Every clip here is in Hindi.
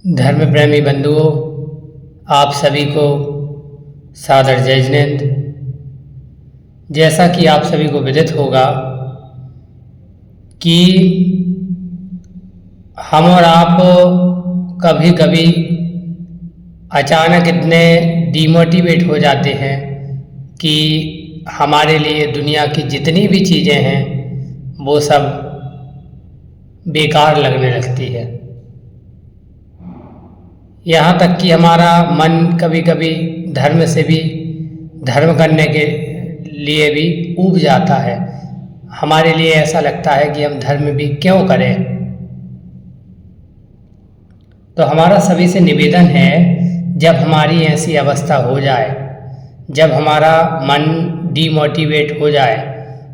धर्म प्रेमी बंधुओं, आप सभी को सादर जय जिनेंद्र। जैसा कि आप सभी को विदित होगा कि हम और आप कभी कभी अचानक इतने डिमोटिवेट हो जाते हैं कि हमारे लिए दुनिया की जितनी भी चीज़ें हैं वो सब बेकार लगने लगती है। यहाँ तक कि हमारा मन कभी कभी धर्म करने के लिए भी ऊब जाता है। हमारे लिए ऐसा लगता है कि हम धर्म भी क्यों करें। तो हमारा सभी से निवेदन है, जब हमारी ऐसी अवस्था हो जाए, जब हमारा मन डीमोटिवेट हो जाए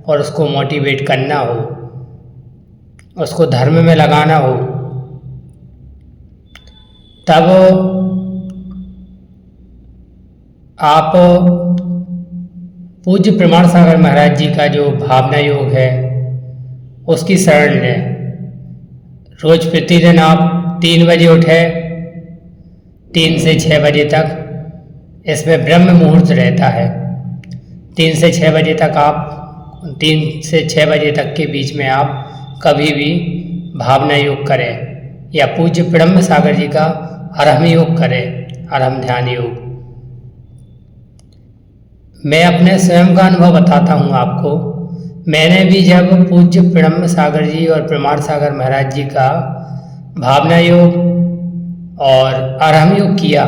और उसको मोटिवेट करना हो, उसको धर्म में लगाना हो, तब आप पूज्य प्रमाण सागर महाराज जी का जो भावना योग है उसकी शरण लें। रोज प्रतिदिन आप 3 बजे उठे, 3 से 6 बजे तक इसमें ब्रह्म मुहूर्त रहता है। 3 से 6 बजे तक आप 3 से 6 बजे तक के बीच में आप कभी भी भावना योग करें या पूज्य ब्रह्म सागर जी का अरहम योग करें, अरहम ध्यान योग। मैं अपने स्वयं का अनुभव बताता हूँ आपको। मैंने भी जब पूज्य ब्रह्म सागर जी और प्रमाण सागर महाराज जी का भावना योग और अरहम योग किया,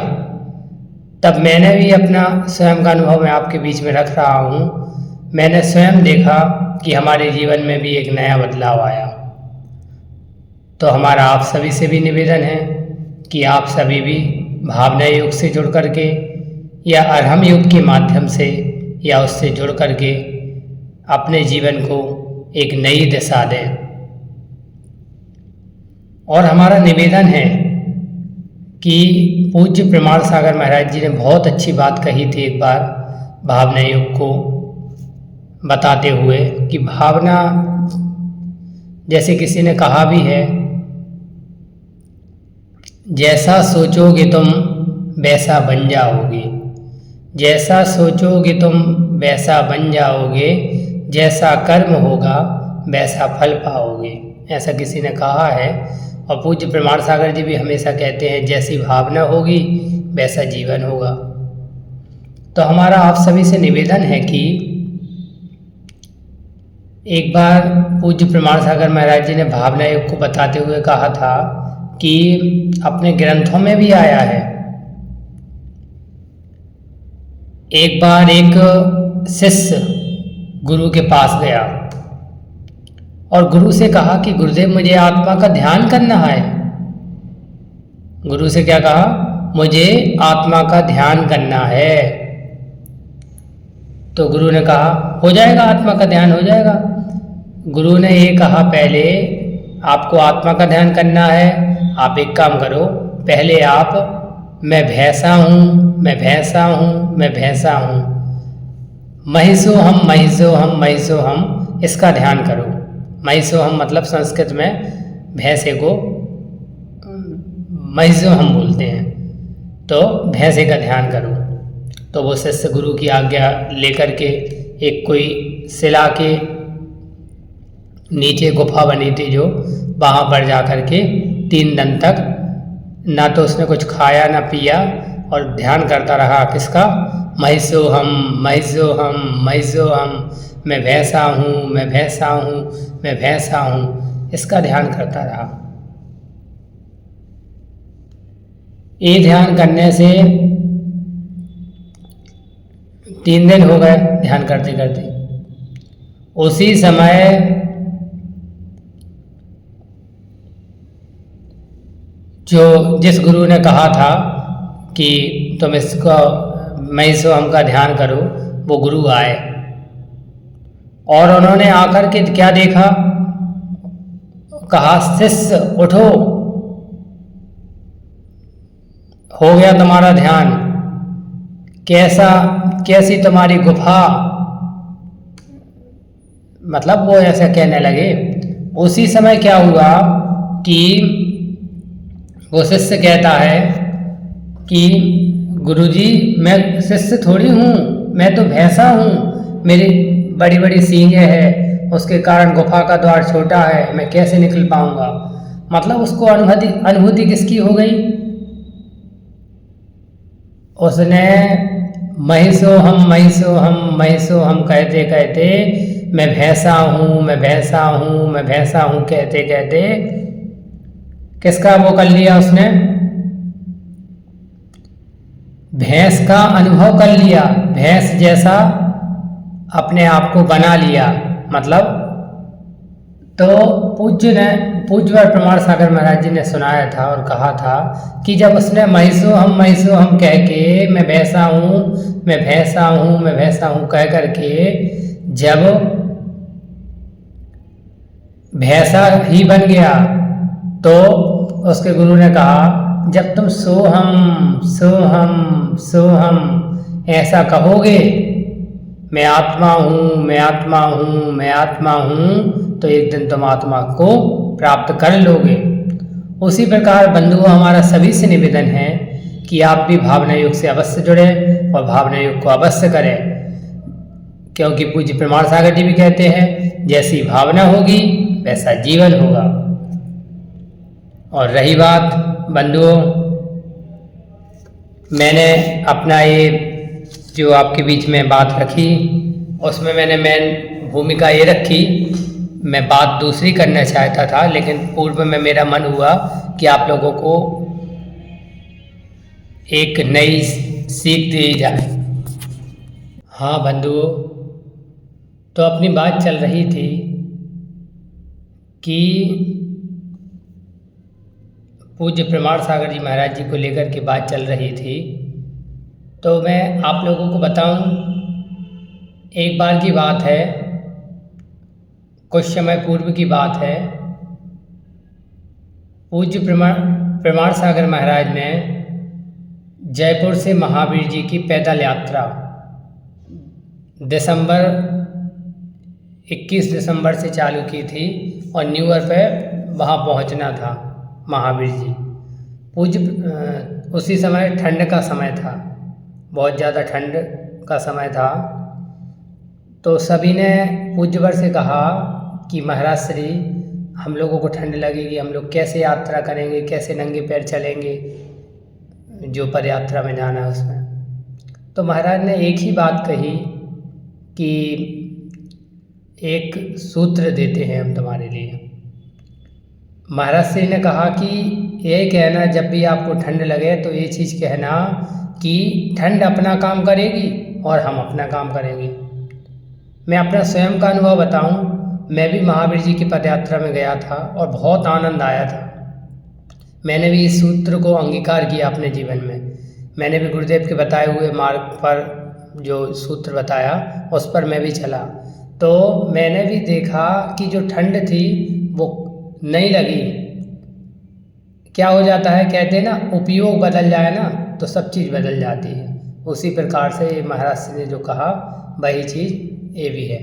तब मैंने भी अपना स्वयं का अनुभव मैं आपके बीच में रख रहा हूँ। मैंने स्वयं देखा कि हमारे जीवन में भी एक नया बदलाव आया। तो हमारा आप सभी से भी निवेदन है कि आप सभी भी भावना योग से जुड़ करके या अरहम योग के माध्यम से या उससे जुड़ करके अपने जीवन को एक नई दिशा दें। और हमारा निवेदन है कि पूज्य प्रमाण सागर महाराज जी ने बहुत अच्छी बात कही थी एक बार भावना योग को बताते हुए कि भावना, जैसे किसी ने कहा भी है, जैसा सोचोगे तुम वैसा बन जाओगे, जैसा सोचोगे तुम वैसा बन जाओगे, जैसा कर्म होगा वैसा फल पाओगे, ऐसा किसी ने कहा है। और पूज्य प्रमाण सागर जी भी हमेशा कहते हैं, जैसी भावना होगी वैसा जीवन होगा। तो हमारा आप सभी से निवेदन है कि एक बार पूज्य प्रमाण सागर महाराज जी ने भावना योग को बताते हुए कहा था कि अपने ग्रंथों में भी आया है। एक बार एक शिष्य गुरु के पास गया और गुरु से कहा कि गुरुदेव मुझे आत्मा का ध्यान करना है। गुरु से क्या कहा? मुझे आत्मा का ध्यान करना है। तो गुरु ने कहा हो जाएगा, आत्मा का ध्यान हो जाएगा। गुरु ने ये कहा, पहले आपको आत्मा का ध्यान करना है, आप एक काम करो, पहले आप मैं भैंसा हूँ, मैं भैंसा हूँ, मैं भैंसा हूँ, महिषो हम, महिषो हम, महिषो हम, इसका ध्यान करो। महिषो हम मतलब संस्कृत में भैंसे को महिषो हम बोलते हैं। तो भैंसे का ध्यान करो। तो वो शिष्य गुरु की आज्ञा लेकर के एक कोई शिला के नीचे गुफा बनी थी, जो वहाँ पर जा कर के 3 दिन तक ना तो उसने कुछ खाया ना पिया और ध्यान करता रहा। किसका? महिषो हम, महिषो हम, महिषो हम, मैं भैंसा हूँ, मैं भैंसा हूँ, मैं भैंसा हूँ, इसका ध्यान करता रहा। ये ध्यान करने से 3 दिन हो गए ध्यान करते करते। उसी समय जो जिस गुरु ने कहा था कि तुम इसको महिषो हम का ध्यान करो, वो गुरु आए और उन्होंने आकर के क्या देखा? कहा शिष्य उठो, हो गया तुम्हारा ध्यान, कैसी तुम्हारी गुफा, मतलब वो ऐसा कहने लगे। उसी समय क्या हुआ कि वो शिष्य कहता है कि गुरुजी मैं शिष्य थोड़ी हूँ, मैं तो भैंसा हूँ, मेरी बड़ी बड़ी सींगें हैं, उसके कारण गुफा का द्वार छोटा है, मैं कैसे निकल पाऊंगा। मतलब उसको अनुभूति किसकी हो गई? उसने महिषो हम कहते कहते मैं भैंसा हूँ, मैं भैंसा हूँ, मैं भैंसा हूँ कहते कहते किसका वो कर लिया उसने? भैंस का अनुभव कर लिया, भैंस जैसा अपने आप को बना लिया। मतलब तो पूज्य और प्रमाण सागर महाराज जी ने सुनाया था और कहा था कि जब उसने महिषो हम कह के मैं भैंसा हूँ, मैं भैंसा हूँ, मैं भैंसा हूँ कह करके जब भैंसा ही बन गया तो उसके गुरु ने कहा जब तुम सोहम सोहम सोहम ऐसा कहोगे, मैं आत्मा हूँ, मैं आत्मा हूँ, मैं आत्मा हूँ, तो एक दिन तुम आत्मा को प्राप्त कर लोगे। उसी प्रकार बंधुओं हमारा सभी से निवेदन है कि आप भी भावना योग से अवश्य जुड़े और भावना योग को अवश्य करें, क्योंकि पूज्य प्रमाण सागर जी भी कहते हैं जैसी भावना होगी वैसा जीवन होगा। और रही बात बंधुओं, मैंने अपना ये जो आपके बीच में बात रखी उसमें मैंने मेन भूमिका ये रखी, मैं बात दूसरी करना चाहता था, लेकिन पूर्व में मेरा मन हुआ कि आप लोगों को एक नई सीख दी जाए। हाँ बंधुओं, तो अपनी बात चल रही थी कि पूज्य प्रमाण सागर जी महाराज जी को लेकर के बात चल रही थी। तो मैं आप लोगों को बताऊं, एक बार की बात है, कुछ समय पूर्व की बात है, पूज्य प्रमाण सागर महाराज ने जयपुर से महावीर जी की पैदल यात्रा 21 दिसंबर से चालू की थी और न्यू ईयर पे वहाँ पहुँचना था महावीर जी। उसी समय ठंड का समय था, बहुत ज़्यादा ठंड का समय था। तो सभी ने पूज्यवर से कहा कि महाराज श्री हम लोगों को ठंड लगेगी, हम लोग कैसे यात्रा करेंगे, कैसे नंगे पैर चलेंगे जो पद यात्रा में जाना है उसमें। तो महाराज ने एक ही बात कही कि एक सूत्र देते हैं हम तुम्हारे लिए। महाराज श्री ने कहा कि ये कहना जब भी आपको ठंड लगे तो ये चीज़ कहना कि ठंड अपना काम करेगी और हम अपना काम करेंगे। मैं अपना स्वयं का अनुभव बताऊं, मैं भी महावीर जी की पदयात्रा में गया था और बहुत आनंद आया था। मैंने भी इस सूत्र को अंगीकार किया अपने जीवन में। मैंने भी गुरुदेव के बताए हुए मार्ग पर जो सूत्र बताया उस पर मैं भी चला, तो मैंने भी देखा कि जो ठंड थी वो नहीं लगी। क्या हो जाता है, कहते हैं ना, उपयोग बदल जाए ना तो सब चीज़ बदल जाती है। उसी प्रकार से महाराज जी ने जो कहा वही चीज़ ये भी है।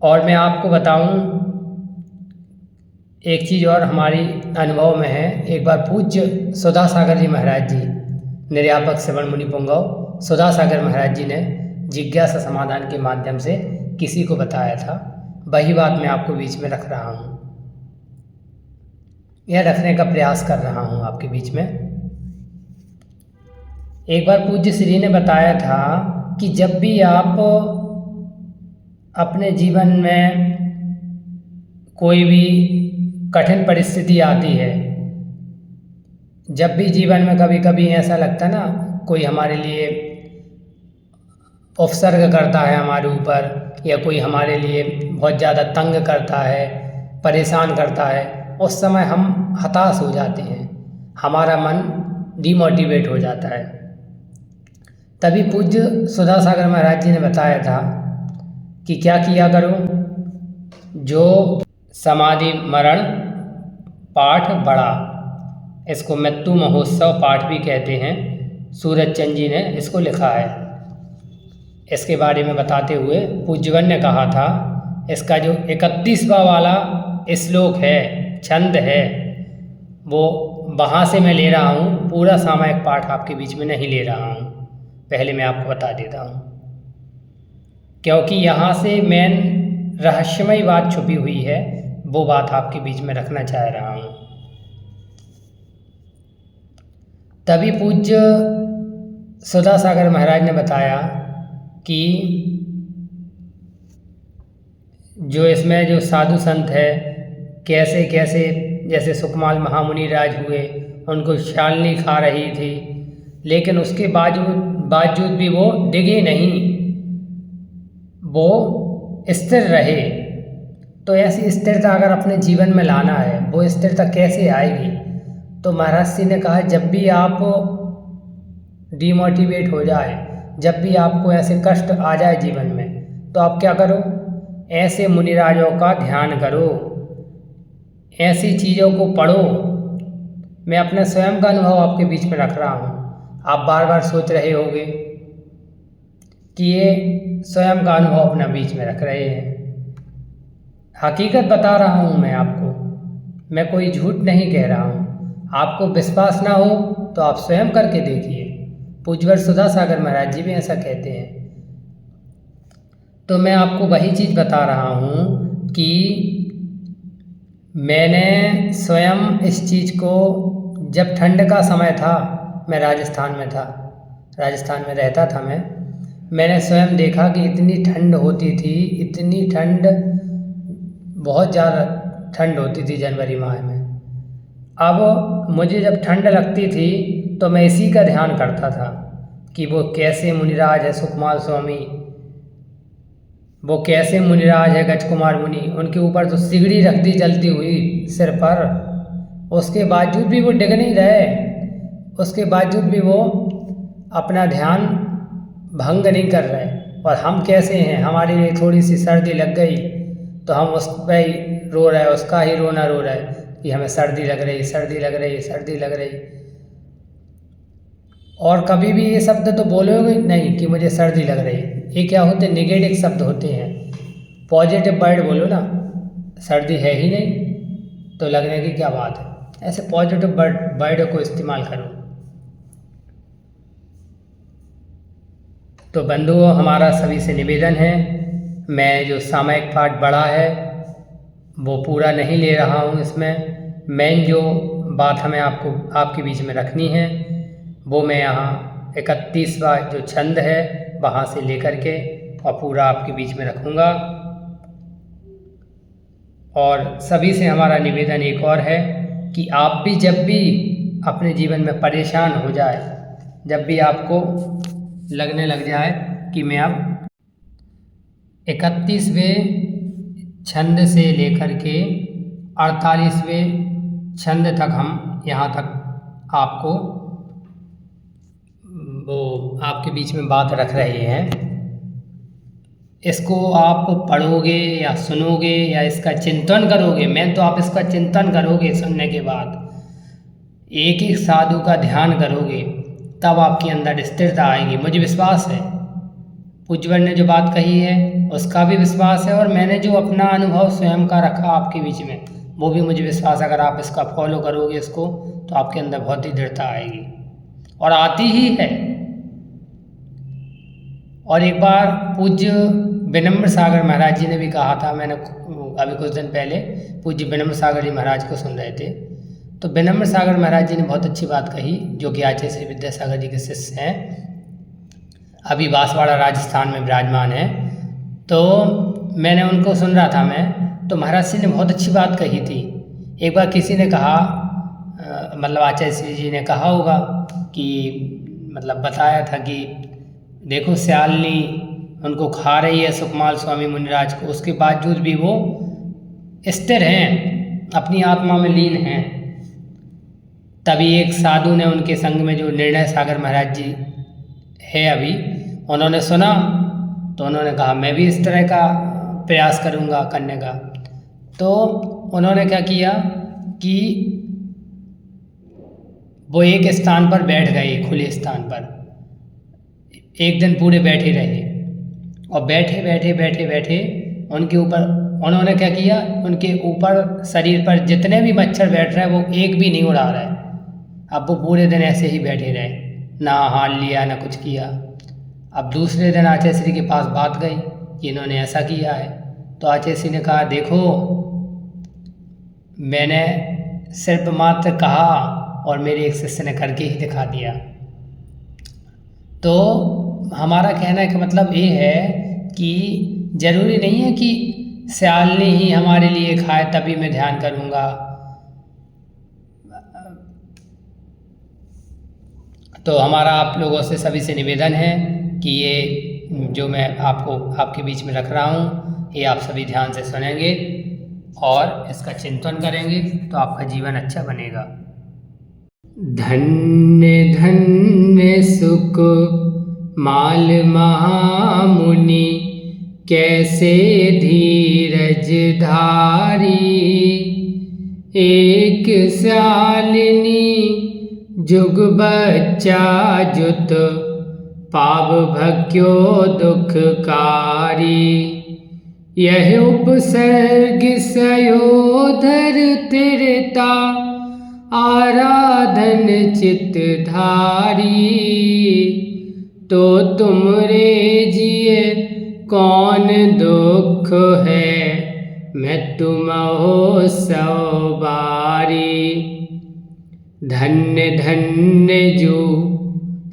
और मैं आपको बताऊं, एक चीज़ और हमारी अनुभव में है। एक बार पूज्य सुधा सागर जी महाराज जी, निर्यापक श्रवण मुनि पुंगव सुधा सागर महाराज जी ने जिज्ञासा समाधान के माध्यम से किसी को बताया था, वही बात मैं आपको बीच में रख रहा हूँ, यह रखने का प्रयास कर रहा हूँ आपके बीच में। एक बार पूज्य श्री ने बताया था कि जब भी आप अपने जीवन में कोई भी कठिन परिस्थिति आती है, जब भी जीवन में कभी कभी ऐसा लगता है ना, कोई हमारे लिए उपसर्ग करता है हमारे ऊपर, या कोई हमारे लिए बहुत ज़्यादा तंग करता है, परेशान करता है, उस समय हम हताश हो जाते हैं, हमारा मन डिमोटिवेट हो जाता है। तभी पूज्य सुधा सागर महाराज जी ने बताया था कि क्या किया करो, जो समाधि मरण पाठ बड़ा, इसको मृत्यु महोत्सव पाठ भी कहते हैं, सूरज चंद जी ने इसको लिखा है। इसके बारे में बताते हुए पूज्यवन ने कहा था, इसका जो 31वां वाला श्लोक है, छंद है, वो वहाँ से मैं ले रहा हूँ, पूरा सामायिक पाठ आपके बीच में नहीं ले रहा हूँ। पहले मैं आपको बता देता हूँ, क्योंकि यहाँ से मेन रहस्यमय बात छुपी हुई है, वो बात आपके बीच में रखना चाह रहा हूँ। तभी पूज्य सुधा सागर महाराज ने बताया कि जो इसमें जो साधु संत है, कैसे कैसे, जैसे सुकमाल महामुनि राज हुए, उनको शालनी खा रही थी, लेकिन उसके बावजूद भी वो डिगे नहीं, वो स्थिर रहे। तो ऐसी स्थिरता अगर अपने जीवन में लाना है, वो स्थिरता कैसे आएगी? तो महाराज जी ने कहा, जब भी आप डिमोटिवेट हो जाए, जब भी आपको ऐसे कष्ट आ जाए जीवन में, तो आप क्या करो? ऐसे मुनिराजों का ध्यान करो, ऐसी चीज़ों को पढ़ो। मैं अपने स्वयं का अनुभव आपके बीच में रख रहा हूँ। आप बार बार सोच रहे होंगे कि ये स्वयं का अनुभव अपना बीच में रख रहे हैं। हकीकत बता रहा हूँ मैं आपको, मैं कोई झूठ नहीं कह रहा हूँ। आपको विश्वास ना हो तो आप स्वयं करके देखिए। पूज्यवर सुधा सागर महाराज जी भी ऐसा कहते हैं। तो मैं आपको वही चीज़ बता रहा हूँ कि मैंने स्वयं इस चीज़ को, जब ठंड का समय था, मैं राजस्थान में था, राजस्थान में रहता था मैंने स्वयं देखा कि इतनी ठंड होती थी, इतनी ठंड, बहुत ज़्यादा ठंड होती थी जनवरी माह में। अब मुझे जब ठंड लगती थी तो मैं इसी का ध्यान करता था कि वो कैसे मुनिराज है सुकमाल स्वामी, वो कैसे मुनिराज है गजकुमार मुनि, उनके ऊपर तो सिगड़ी रख दी जलती हुई सिर पर, उसके बावजूद भी वो डिग नहीं रहे, उसके बावजूद भी वो अपना ध्यान भंग नहीं कर रहे। और हम कैसे हैं, हमारे लिए थोड़ी सी सर्दी लग गई तो हम उस पर ही रो रहे, उसका ही रोना रो रहे कि हमें सर्दी लग रही, सर्दी लग रही, सर्दी लग रही। और कभी भी ये शब्द तो बोलोगे नहीं कि मुझे सर्दी लग रही। ये क्या होते हैं? निगेटिव शब्द होते हैं। पॉजिटिव वर्ड बोलो ना, सर्दी है ही नहीं तो लगने की क्या बात है। ऐसे पॉजिटिव वर्ड को इस्तेमाल करो। तो बंधुओं, हमारा सभी से निवेदन है, मैं जो सामायिक पाठ बढ़ा है वो पूरा नहीं ले रहा हूँ। इसमें मेन जो बात हमें आपके बीच में रखनी है वो मैं यहाँ 31वां जो छंद है वहाँ से लेकर के और पूरा आपके बीच में रखूँगा। और सभी से हमारा निवेदन एक और है कि आप भी जब भी अपने जीवन में परेशान हो जाए, जब भी आपको लगने लग जाए कि मैं अब 31वें छंद से लेकर के 48वें छंद तक हम यहाँ तक आपको वो आपके बीच में बात रख रहे हैं। इसको आप पढ़ोगे या सुनोगे या इसका चिंतन करोगे, मैं तो आप इसका चिंतन करोगे, सुनने के बाद एक एक साधु का ध्यान करोगे, तब आपके अंदर स्थिरता आएगी। मुझे विश्वास है, पूज्यवर ने जो बात कही है उसका भी विश्वास है, और मैंने जो अपना अनुभव स्वयं का रखा आपके बीच में वो भी मुझे विश्वास है। अगर आप इसका फॉलो करोगे इसको, तो आपके अंदर बहुत ही दृढ़ता आएगी और आती ही है। और एक बार पूज्य विनम्र सागर महाराज जी ने भी कहा था, मैंने अभी कुछ दिन पहले पूज्य विनम्र सागर जी महाराज को सुन रहे थे, तो विनम्र सागर महाराज जी ने बहुत अच्छी बात कही, जो कि आचार्य श्री विद्यासागर जी के शिष्य हैं, अभी बांसवाड़ा राजस्थान में विराजमान है। तो मैंने उनको सुन रहा था मैं, तो महाराज जी ने बहुत अच्छी बात कही थी। एक बार किसी ने कहा, मतलब आचार्य श्री जी ने कहा होगा कि मतलब बताया था कि देखो श्यालनी उनको खा रही है सुकमाल स्वामी मुनिराज को, उसके बावजूद भी वो स्थिर हैं, अपनी आत्मा में लीन हैं। तभी एक साधु ने उनके संग में, जो निर्णय सागर महाराज जी है अभी, उन्होंने सुना तो उन्होंने कहा मैं भी इस तरह का प्रयास करूँगा करने का। तो उन्होंने क्या किया कि वो एक स्थान पर बैठ गए, खुले स्थान पर एक दिन पूरे बैठे रहे, और बैठे बैठे बैठे बैठे उनके ऊपर उन्होंने क्या किया, उनके ऊपर शरीर पर जितने भी मच्छर बैठ रहे हैं वो एक भी नहीं उड़ा रहे। अब वो पूरे दिन ऐसे ही बैठे रहे, ना हाल लिया ना कुछ किया। अब दूसरे दिन आचार्य श्री के पास बात गई कि इन्होंने ऐसा किया है। तो आचार्य श्री ने कहा, देखो मैंने सिर्फ मात्र कहा और मेरे एक शिष्य ने करके ही दिखा दिया। तो हमारा कहने का मतलब ये है कि जरूरी नहीं है कि श्यालनी ही हमारे लिए खाए तभी मैं ध्यान करूँगा। तो हमारा आप लोगों से सभी से निवेदन है कि ये जो मैं आपके बीच में रख रहा हूँ ये आप सभी ध्यान से सुनेंगे और इसका चिंतन करेंगे तो आपका जीवन अच्छा बनेगा। धन्य धन्य सुख माल महामुनि कैसे धीरज धारी, एक श्यालिनी जुग बच्चा जुत पाव भक्यो दुखकारी। यह उपसर्ग सयोधर तिरता आराधन चित धारी। तो तुमरे जिए कौन दुख है, मैं तुम हो सौ बारी। धन्य धन्य जो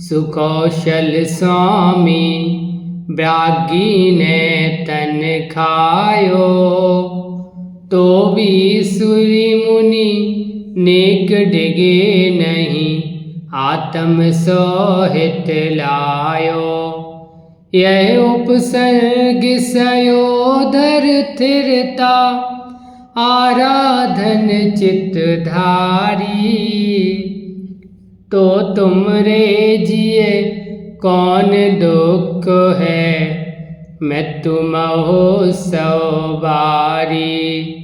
सुकौशल स्वामी, ब्रागी ने तन खायो। तो भी सूरी मुनि नेक डिगे नहीं, आत्म सोहित लायो। यह उपसर्ग सयोधर थिरता आराधन चित धारी। तो तुमरे जिए कौन दुख है, मैं तुम हो सौ बारी।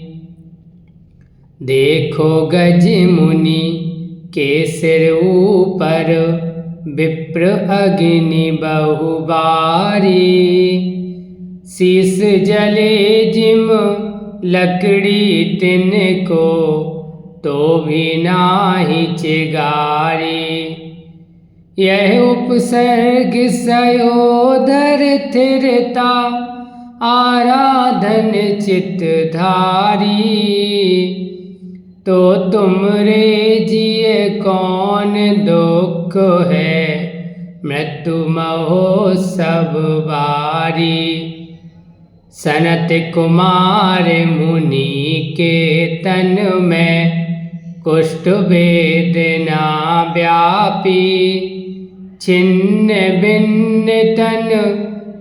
देखो गज मुनि के सिर ऊपर विप्र अग्नि बहुबारी। शीस जले जिम लकड़ी तिनको, तो भी नाही चिगारी। यह उपसर्ग सयोधर थिरता आराधन चित धारी। तो तुमरे जिए कौन दुख है, मृत्यु महो सब बारी। सनत कुमार मुनि के तन में कुष्ठ वेदना व्यापी। छिन्न भिन्न तन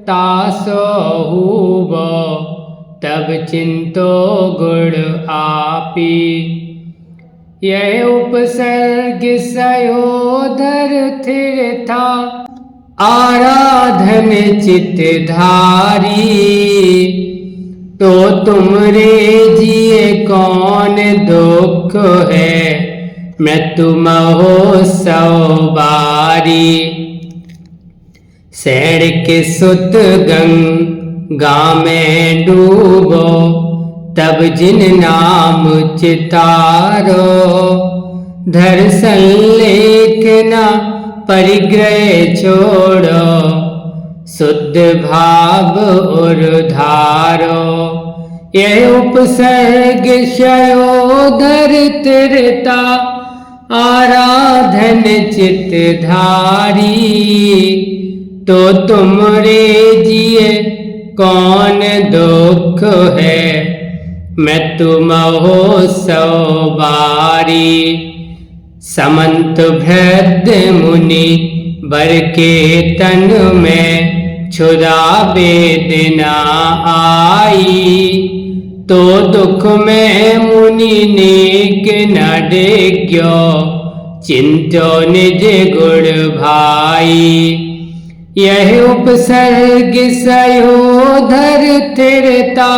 तासो हुबो, तब चिंतो गुण आपी। यह उपसर्ग सयोधर थिरता आराधन चित धारी। तो तुमरे जिए कौन दुख है, मृत्यु महो सौ बारी। सैड़ के सुत गंगा में डूबो, तब जिन नाम चितारो। दर्शन लेखना परिग्रह छोड़ो, शुद्ध भाव उर्धारो। यह उपसर्ग सयोधर तिरता आराधन चित धारी। तो तुमरे जिए कौन दुख है, मृत्यु महो सौ बारी। समंत भृद्य मुनि बर के तन में क्षुधा वेदना आई। तो दुख में मुनि नेक न डेग्यो, चिंतो निज गुण भाई। यह उपसर्ग सयोधर थिरता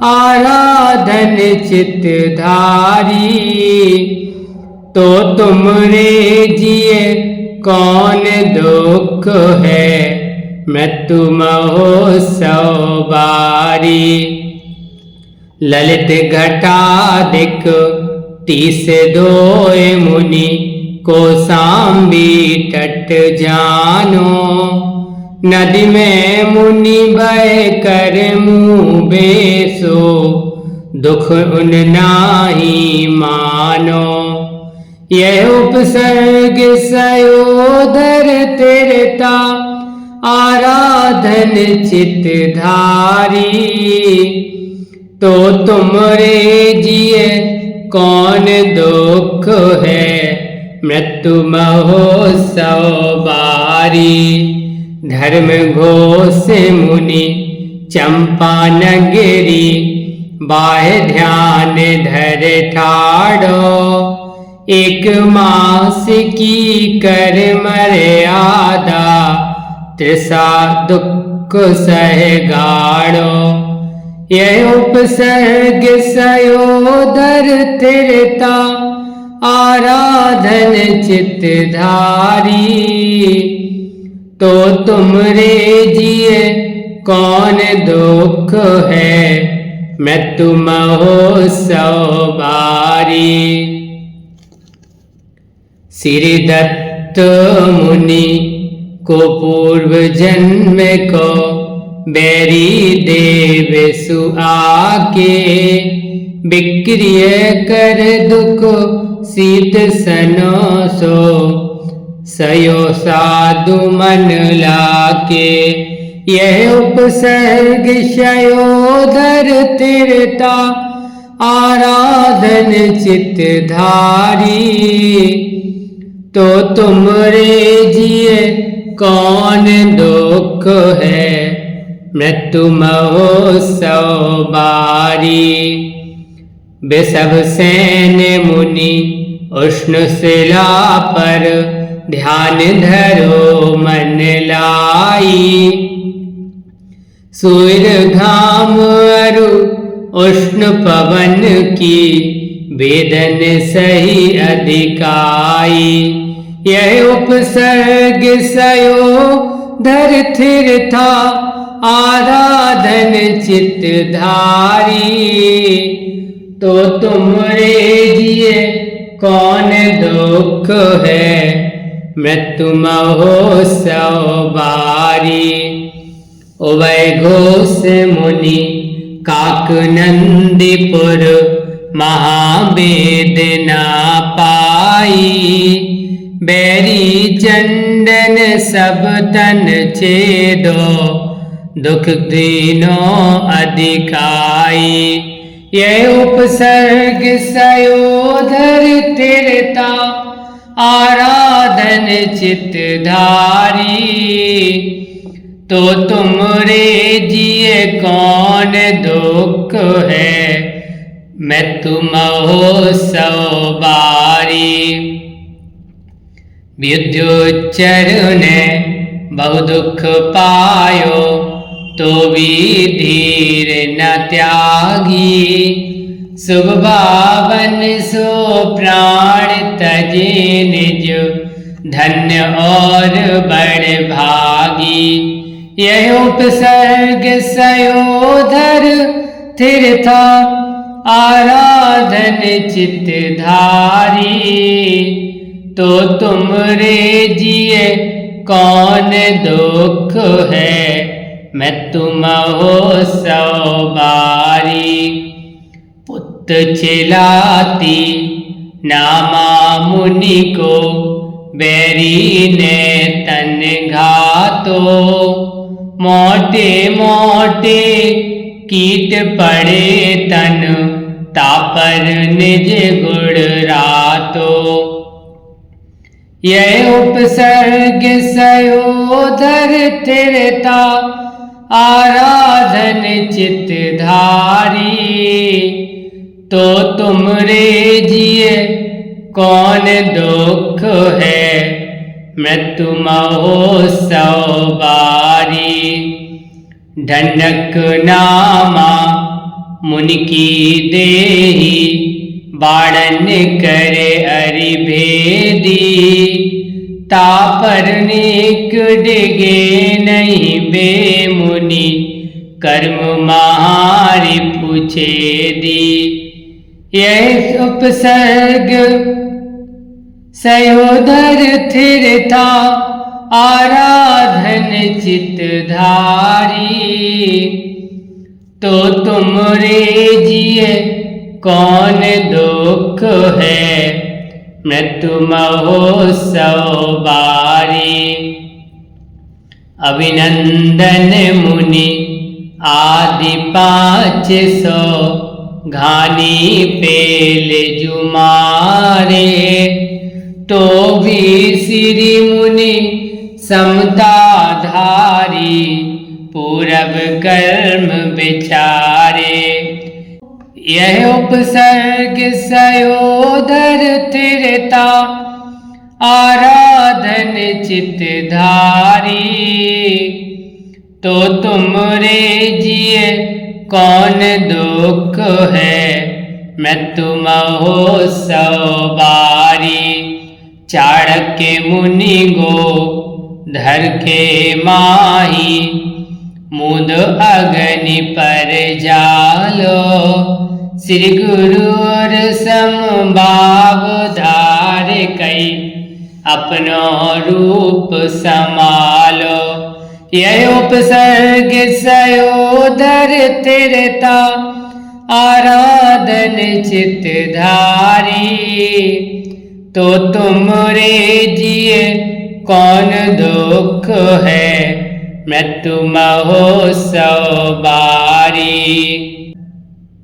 आराधन चित धारी। तो तुमरे जिए कौन दुख है, मृत्यु महो सौ बारी। ललित घटाधिक 30 दोय मुनि कौशाम्बी तट जानो। नदी में मुनि बह कर मुँह बेसो दुख उन नाही मानो। यह उपसर्ग सयोधर तिरता आराधन चित धारी। तो तुमरे जिए कौन दुख है मृत्यु महोत्सव बारी। धर्म घोष मुनि चंपा नगरी बाह्य ध्यान धर ठाड़ो। एक मास की कर मर्यादा तृषा दुख सह गाड़ो। यह उपसर्ग सयोधर तिरता आराधन चित धारी। तो तुमरे जिए कौन दुख है मृत्यु महोत्सव बारी। श्री दत्त मुनि को पूर्व जन्म को बैरी देव सुआके। विक्रिय कर दुख शीत सनो सो सयो साधु मन लाके। यह उपसर्ग सयोधर तिरता आराधन चित धारी। तो तुमरे जिए कौन दुख है मृत्यु महोत्सव बारी। वृषभ सेन मुनि उष्ण शिला पर ध्यान धरो मन लाई। सूर्य घाम अरु उष्ण पवन की वेदन सही अधिकाई। यह उपसर्ग सयोधर थिरथा आराधन चित धारी। तो तुमरे जिए कौन दुख है मृत्यु महोत्सव बारी। उभय घोष मुनि काकनंदीपुर महावेद ना पाई। बैरी चंदन सब तन छेदो दुख दीनों अधिकाई। यह उपसर्ग सयोधर तिरता आराधन चित धारी। तो तुमरे जिए कौन दुख है मृत्यु महोत्सव बारी। विद्योच्चर ने बहु दुख पायो तो भी धीर न त्यागी। शुभ भावन सो प्राण तजे निज धन्य और बड़ भागी। यह उपसर्ग सयोधर थिरथा आराधन चित धारी। तो तुमरे जिए कौन दुख है मृत्यु महोत्सव बारी। पुत चिलाती नामा मुनि को बैरी ने तन घातो। मोटे मोटे कीट पड़े तन तापर निज गुण रातो। यह उपसर्ग सयोधर थिरता आराधन चित धारी। तो तुमरे जिए कौन दुख है मृत्यु महोत्सव बारी। ढंढक नामा मुनि की देही बाड़न करे अरिभेदी। तापर निक डिगे नहीं बे मुनि कर्म महारी पूछे दी। यह उपसर्ग सयोधर थिरता आराधन चित धारी। तो तुम रे जिए कौन दुख है, मृत्यु महोत्सव बारी। अभिनंदन मुनि आदि 500 घानी पेल जुमारे। तो भी श्री मुनि समता धारी, पूरब कर्म विचारे। यह उपसर्ग सयोधर थिरता आराधन चित धारी। तो तुम रे जिए कौन दुख है, मृत्यु महोत्सव बारी। चाणक्य मुनि गो धर के माही, मुद अग्नि पर जालो। श्री गुरुर समभाव धार कई, अपनो रूप समालो। यह उपसर्ग सयोधर थिरता आराधन चित धारी। तो तुम रे जिए कौन दुख है, मृत्यु महोत्सव बारी।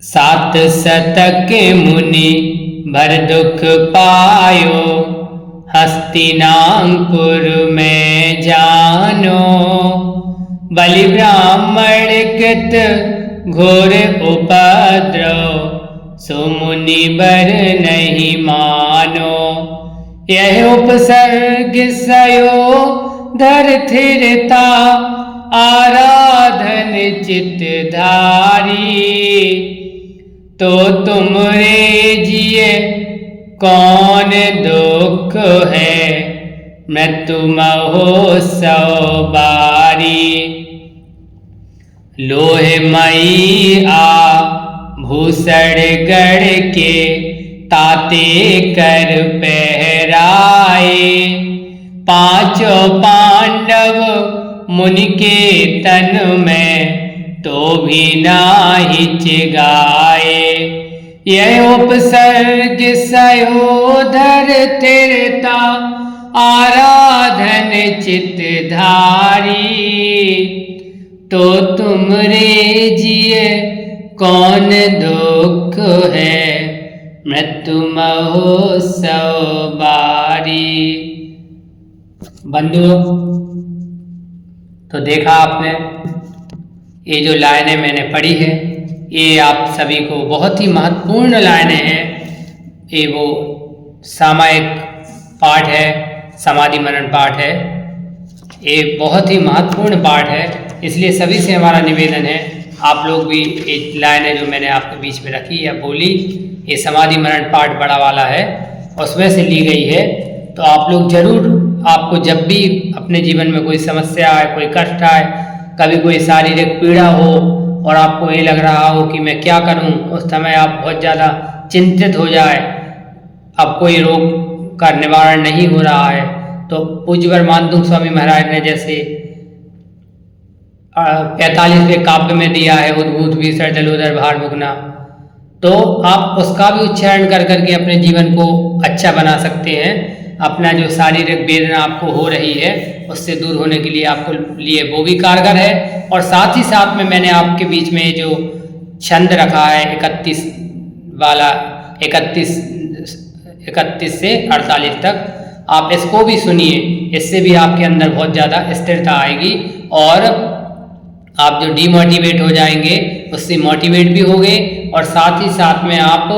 7 शतक मुनि भर दुख पायो, हस्तिनापुर में जानो। बलि ब्राह्मण कृत घोर उपद्रव, सो मुनि बर नहीं मानो। यह उपसर्ग सयोधर थिरता आराधन चित धारी। तो तुम रे जिए कौन दुख है, मृत्यु महोत्सव बारी। लोहे मई भूषण गढ़ के, ताते कर पहराए। 5 पांडव मुनि के तन में, तो भी नाही चिगाए। यह उपसर्ग सयोधर थिरता आराधन चित धारी। तो तुम रे जिए कौन दुख है, मृत्यु महोत्सव बारी। बंधुओं, तो देखा आपने, ये जो लाइनें मैंने पढ़ी है, ये आप सभी को बहुत ही महत्वपूर्ण लाइनें हैं। ये वो सामायिक पाठ है, समाधि मनन पाठ है। ये बहुत ही महत्वपूर्ण पाठ है, इसलिए सभी से हमारा निवेदन है, आप लोग भी ये लाइनें जो मैंने आपके बीच में रखी या बोली, ये समाधि मनन पाठ बड़ा वाला है, उसमें से ली गई है। तो आप लोग जरूर, आपको जब भी अपने जीवन में कोई समस्या आए, कोई कष्ट आए, कभी कोई शारीरिक पीड़ा हो और आपको ये लग रहा हो कि मैं क्या करूं, उस समय आप बहुत ज़्यादा चिंतित हो जाए, अब कोई रोग का निवारण नहीं हो रहा है, तो पूज्यवर मानतुंग स्वामी महाराज ने जैसे 45वें काव्य में दिया है, उद्भूत भीषण जलोदर भार भुगना, तो आप उसका भी उच्चारण कर करके अपने जीवन को अच्छा बना सकते हैं। अपना जो शारीरिक वेदना आपको हो रही है, उससे दूर होने के लिए आपको लिए वो भी कारगर है। और साथ ही साथ में मैंने आपके बीच में जो छंद रखा है 31 वाला, 31 से 48 तक, आप इसको भी सुनिए, इससे भी आपके अंदर बहुत ज़्यादा स्थिरता आएगी और आप जो डीमोटिवेट हो जाएंगे उससे मोटिवेट भी होंगे, और साथ ही साथ में आप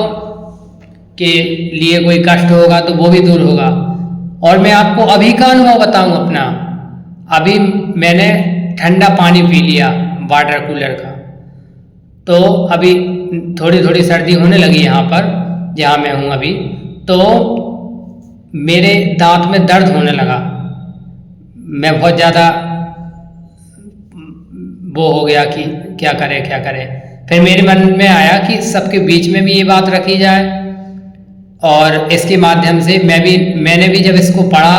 के लिए कोई कष्ट होगा तो वो भी दूर होगा। और मैं आपको अभी का अनुभव बताऊं अपना, अभी मैंने ठंडा पानी पी लिया वाटर कूलर का, तो अभी थोड़ी थोड़ी सर्दी होने लगी यहाँ पर जहाँ मैं हूँ अभी, तो मेरे दांत में दर्द होने लगा, मैं बहुत ज़्यादा वो हो गया कि क्या करें। फिर मेरे मन में आया कि सबके बीच में भी ये बात रखी जाए, और इसके माध्यम से मैंने भी जब इसको पढ़ा,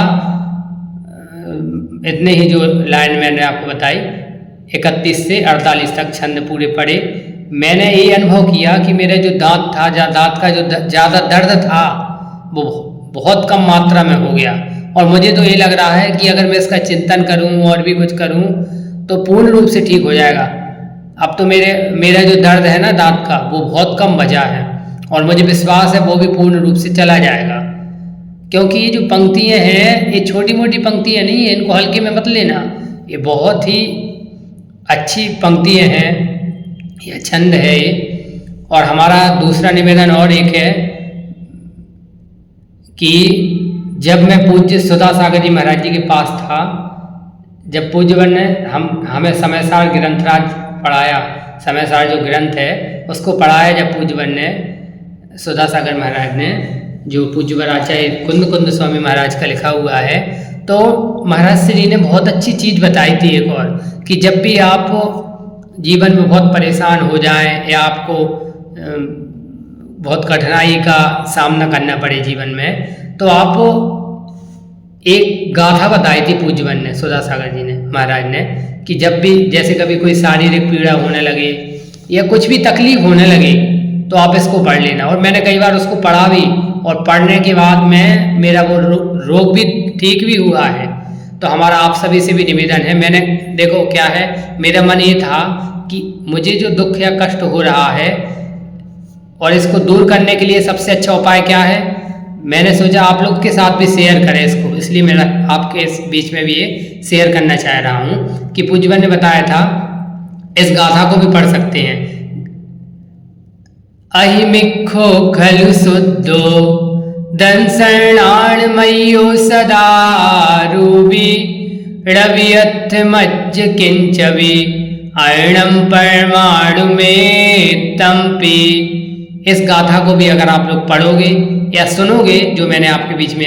इतने ही जो लाइन मैंने आपको बताई 31 से 48 तक छंद पूरे पढ़े, मैंने ये अनुभव किया कि मेरे जो दांत था, दांत का जो ज़्यादा दर्द था वो बहुत कम मात्रा में हो गया। और मुझे तो ये लग रहा है कि अगर मैं इसका चिंतन करूं और भी कुछ करूं तो पूर्ण रूप से ठीक हो जाएगा। अब तो मेरा जो दर्द है ना दांत का, वो बहुत कम बचा है, और मुझे विश्वास है वो भी पूर्ण रूप से चला जाएगा। क्योंकि ये जो पंक्तियाँ हैं, ये छोटी मोटी पंक्तियाँ नहीं है, इनको हल्के में मत लेना, ये बहुत ही अच्छी पंक्तियाँ हैं, ये छंद है ये। और हमारा दूसरा निवेदन और एक है कि जब मैं पूज्य सुधा सागर जी महाराज जी के पास था, जब पूज्यवर ने हमें समयसार ग्रंथराज पढ़ाया, समयसार जो ग्रंथ है उसको पढ़ाया, जब पूज्यवर ने सुधा सागर महाराज ने, जो पूज्यवर आचार्य कुंद स्वामी महाराज का लिखा हुआ है, तो महाराज श्री ने बहुत अच्छी चीज़ बताई थी एक और, कि जब भी आप जीवन में बहुत परेशान हो जाएं या आपको बहुत कठिनाई का सामना करना पड़े जीवन में, तो आप एक गाथा बताई थी पूज्यवर ने, सुधा सागर जी ने, महाराज ने, कि जब भी जैसे कभी कोई शारीरिक पीड़ा होने लगे या कुछ भी तकलीफ होने लगे तो आप इसको पढ़ लेना। और मैंने कई बार उसको पढ़ा भी, और पढ़ने के बाद में मेरा वो रोग भी ठीक भी हुआ है। तो हमारा आप सभी से भी निवेदन है, मैंने देखो क्या है, मेरा मन ये था कि मुझे जो दुख या कष्ट हो रहा है और इसको दूर करने के लिए सबसे अच्छा उपाय क्या है, मैंने सोचा आप लोग के साथ भी शेयर करें इसको, इसलिए मेरा आपके इस बीच में भी ये शेयर करना चाह रहा हूँ कि पूज्यवर ने बताया था, इस गाथा को भी पढ़ सकते हैं। अहिमिखो खलु शुद्धो दंसर्णाणमयो सदा रूबी रवियथ मज्ज किंचवी अर्णम परमाणु में तंपी। इस गाथा को भी अगर आप लोग पढ़ोगे या सुनोगे, जो मैंने आपके बीच में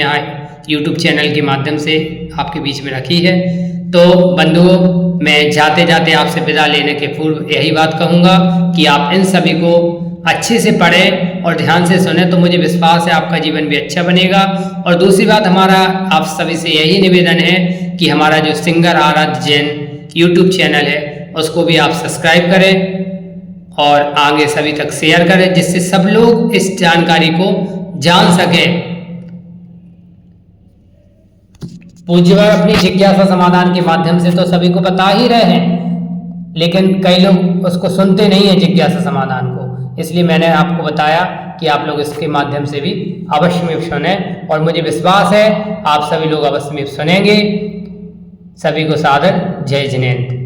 YouTube चैनल के माध्यम से आपके बीच में रखी है, तो बंधुओं, मैं जाते जाते आपसे विदा लेने के पूर्व यही बात कहूँगा कि आप इन सभी को अच्छे से पढ़ें और ध्यान से सुने, तो मुझे विश्वास है आपका जीवन भी अच्छा बनेगा। और दूसरी बात, हमारा आप सभी से यही निवेदन है कि हमारा जो सिंगर आराध्य जैन YouTube चैनल है उसको भी आप सब्सक्राइब करें और आगे सभी तक शेयर करें, जिससे सब लोग इस जानकारी को जान सकें। पूज्यवर अपनी जिज्ञासा समाधान के माध्यम से तो सभी को बता ही रहे हैं, लेकिन कई लोग उसको सुनते नहीं है जिज्ञासा समाधान को, इसलिए मैंने आपको बताया कि आप लोग इसके माध्यम से भी अवश्य में सुने, और मुझे विश्वास है आप सभी लोग अवश्य में सुनेंगे। सभी को सादर जय जिनेंद्र।